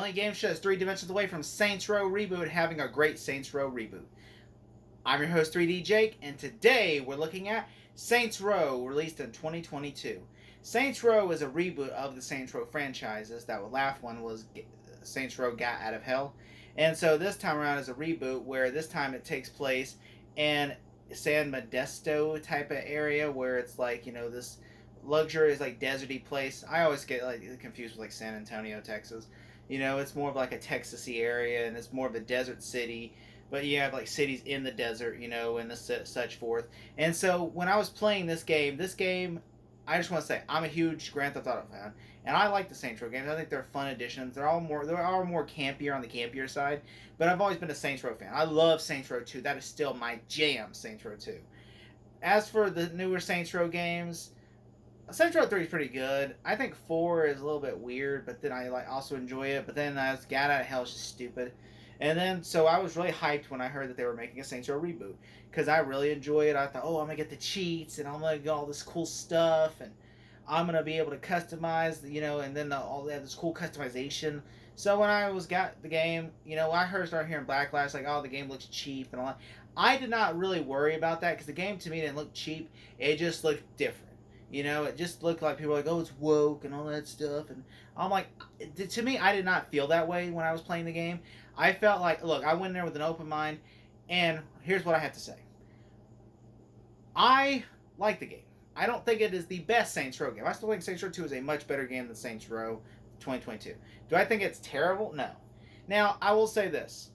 only game show is 3 dimensions away from Saints Row Reboot having a great Saints Row reboot. I'm your host 3D Jake, and today we're looking at Saints Row, released in 2022. Saints Row is a reboot of the Saints Row franchises. That last one was Saints Row Got Out of Hell. And so this time around is a reboot where this time it takes place in San Modesto type of area where it's like, this luxurious like deserty place. I always get like confused with like San Antonio, Texas. It's more of like a Texasy area and it's more of a desert city. But you have like cities in the desert, and such forth. And so when I was playing this game, I just want to say I'm a huge Grand Theft Auto fan, and I like the Saints Row games. I think they're fun additions. They're all more campier on the campier side, but I've always been a Saints Row fan. I love Saints Row 2. That is still my jam, Saints Row 2. As for the newer Saints Row games, Saints Row 3 is pretty good. I think 4 is a little bit weird, but then I also enjoy it. But then as Got Out of Hell is just stupid. And then, so I was really hyped when I heard that they were making a Saints Row reboot. Because I really enjoy it. I thought, I'm going to get the cheats, and I'm going to get all this cool stuff, and I'm going to be able to customize, and then all that, this cool customization. So when I got the game, I started hearing backlash, like, the game looks cheap, and all that. I did not really worry about that, because the game, to me, didn't look cheap. It just looked different. It just looked like people were like, it's woke and all that stuff. And I'm like, to me, I did not feel that way when I was playing the game. I felt like, look, I went in there with an open mind, and here's what I have to say. I like the game. I don't think it is the best Saints Row game. I still think Saints Row 2 is a much better game than Saints Row 2022. Do I think it's terrible? No. Now, I will say this.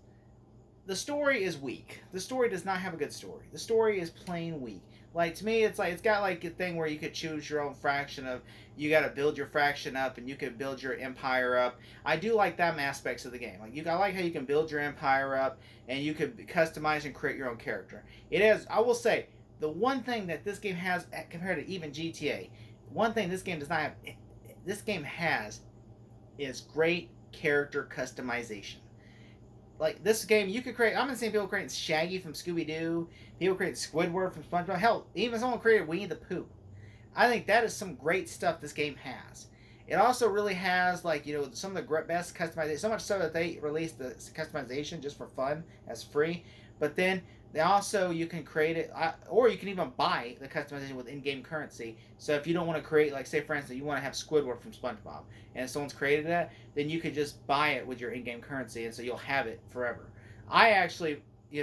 The story is weak. The story does not have a good story. The story is plain weak. Like, to me, it's got like a thing where you could choose your own fraction of, you got to build your fraction up and you can build your empire up. I do like them aspects of the game. I like how you can build your empire up and you can customize and create your own character. It is, I will say, the one thing that this game has compared to even GTA, one thing this game does not have, this game has, is great character customization. Like, this game, you could create... I'm not seeing people creating Shaggy from Scooby-Doo. People creating Squidward from SpongeBob. Hell, even someone created Winnie the Pooh. I think that is some great stuff this game has. It also really has, some of the best customization. So much so that they released the customization just for fun as free. But then, you can create it... or you can even buy the customization with in-game currency. So if you don't want to create, say, for instance, you want to have Squidward from SpongeBob, and someone's created that, then you could just buy it with your in-game currency, and so you'll have it forever. I actually,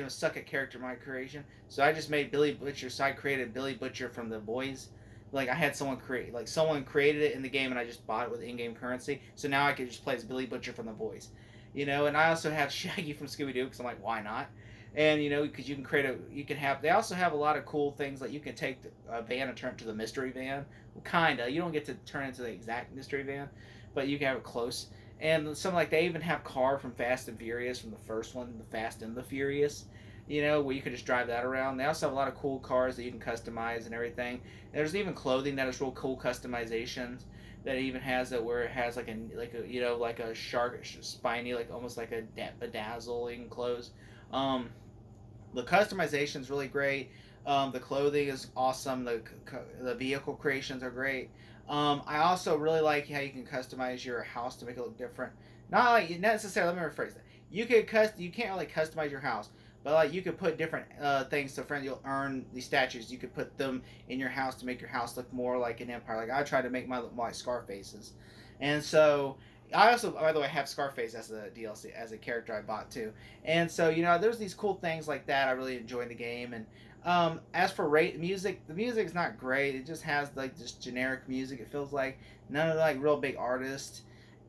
suck at character mod creation, so I just made Billy Butcher, so I created Billy Butcher from The Boys. I had someone someone created it in the game, and I just bought it with in-game currency, so now I could just play as Billy Butcher from The Boys. And I also have Shaggy from Scooby-Doo, because I'm like, why not? And, because you can they also have a lot of cool things, like you can take a van and turn it to the mystery van. Well, kinda. You don't get to turn it into the exact mystery van, but you can have it close. And they even have Car from Fast and Furious from the first one, the Fast and the Furious, where you can just drive that around. They also have a lot of cool cars that you can customize and everything. There's even clothing that is real cool customizations that it even has that where it has like a shark, spiny, almost like a bedazzling clothes. The customization is really great. The clothing is awesome. The vehicle creations are great. I also really like how you can customize your house to make it look different. Not necessarily. Let me rephrase that. You can't really customize your house, but you could put different things. So, friends, you'll earn these statues. You could put them in your house to make your house look more like an empire. I try to make my look more like Scarface's, and so. I also, by the way, have Scarface as a DLC, as a character I bought too. And so, there's these cool things like that I really enjoy in the game. And as for music, the music's not great. It just has just generic music. It feels like none of the real big artists.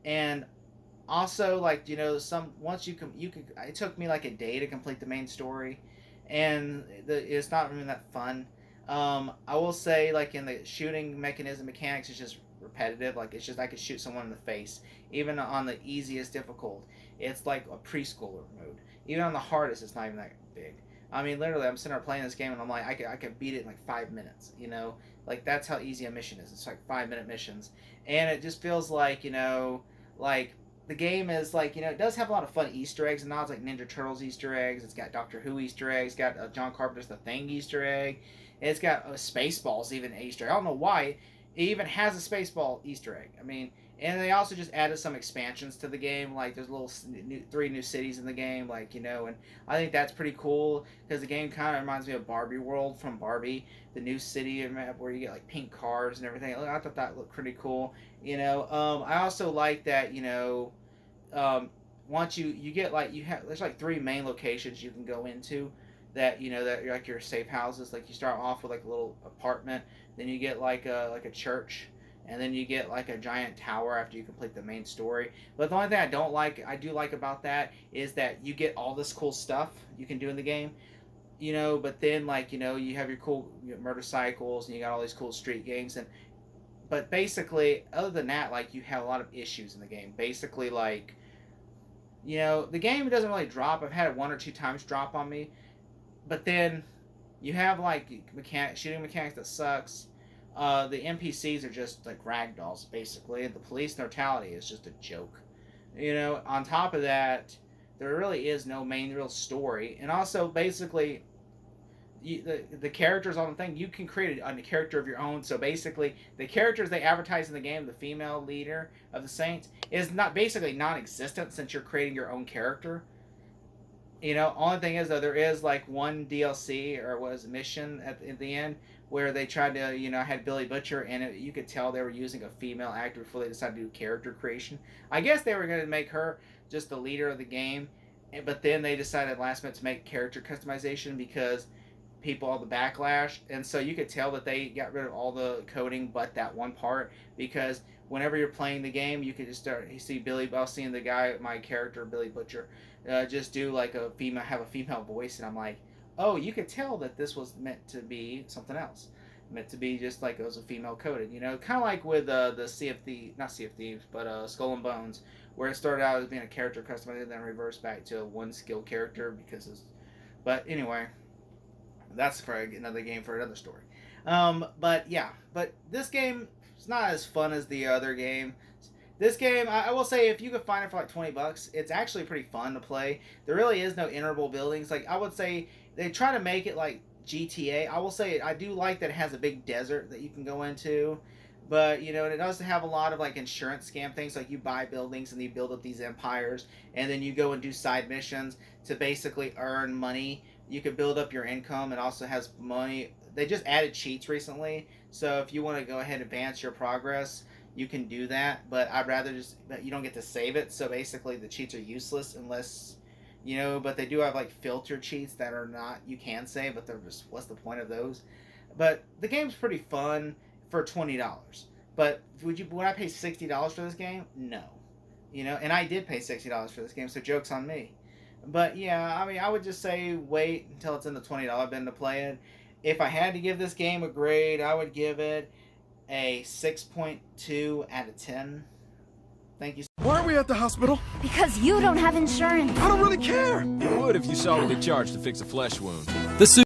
And also once you can it took me a day to complete the main story, and it's not really that fun. I will say in the shooting mechanics, it's just repetitive. It's just I could shoot someone in the face, even on the easiest difficult. It's like a preschooler mode. Even on the hardest, it's not even that big. I mean, literally, I'm sitting there playing this game, and I'm like, I could beat it in 5 minutes. That's how easy a mission is. It's 5-minute missions, and it just feels like the game is it does have a lot of fun Easter eggs and nods, like Ninja Turtles Easter eggs. It's got Doctor Who Easter eggs. It's got John Carpenter's The Thing Easter egg. It's got Spaceballs even Easter egg. I don't know why. It even has a Spaceball Easter egg. I mean, And they also just added some expansions to the game, like there's three new cities in the game, like, and I think that's pretty cool because the game kind of reminds me of Barbie World from Barbie, the new city map where you get like pink cars and everything. I thought that looked pretty cool. I also like that. Once you get there's like three main locations you can go into that that are like your safe houses. Like you start off with like a little apartment, then you get like a church. And then you get like a giant tower after you complete the main story. But the only thing I do like about that is that you get all this cool stuff you can do in the game. But then you have your cool motorcycles and you got all these cool street gangs but basically other than that, like you have a lot of issues in the game. Basically the game doesn't really drop. I've had it one or two times drop on me. But then you have like shooting mechanics that sucks. The NPCs are just like ragdolls, basically. The police neutrality is just a joke. On top of that, there really is no main real story. And also, basically, the characters on the thing, you can create a character of your own. So basically, the characters they advertise in the game, the female leader of the Saints, is not basically non-existent since you're creating your own character. Only thing is though, there is like one DLC or was mission at the end where they tried to had Billy Butcher and you could tell they were using a female actor before they decided to do character creation. I guess they were going to make her just the leader of the game, but then they decided last minute to make character customization because all the backlash, and so you could tell that they got rid of all the coding but that one part, because whenever you're playing the game you could just see seeing the guy, my character Billy Butcher, just do like have a female voice, and I'm like, oh, you could tell that this was meant to be something else, meant to be just like it was a female coded, kind of like with the not Sea of Thieves, but Skull and Bones, where it started out as being a character customized and then reversed back to a one skill character but anyway, that's for another game for another story. But this game is not as fun as the other game. This game, I will say, if you could find it for like $20, it's actually pretty fun to play. There really is no interval buildings. Like, I would say they try to make it like GTA. I will say I do like that it has a big desert that you can go into. But, and it does have a lot of like insurance scam things. Like you buy buildings and you build up these empires. And then you go and do side missions to basically earn money. You can build up your income. It also has money. They just added cheats recently. So if you want to go ahead and advance your progress, you can do that, but I'd rather you don't get to save it, so basically the cheats are useless unless, but they do have like filter cheats that are not, you can save, but they're just, what's the point of those? But the game's pretty fun for $20. But would I pay $60 for this game? No. And I did pay $60 for this game, so joke's on me. But yeah, I mean, I would just say wait until it's in the $20 bin to play it. If I had to give this game a grade, I would give it a 6.2 out of 10. Thank you. Why are we at the hospital? Because you don't have insurance. I don't really care. You would if you saw what they charge to fix a flesh wound. The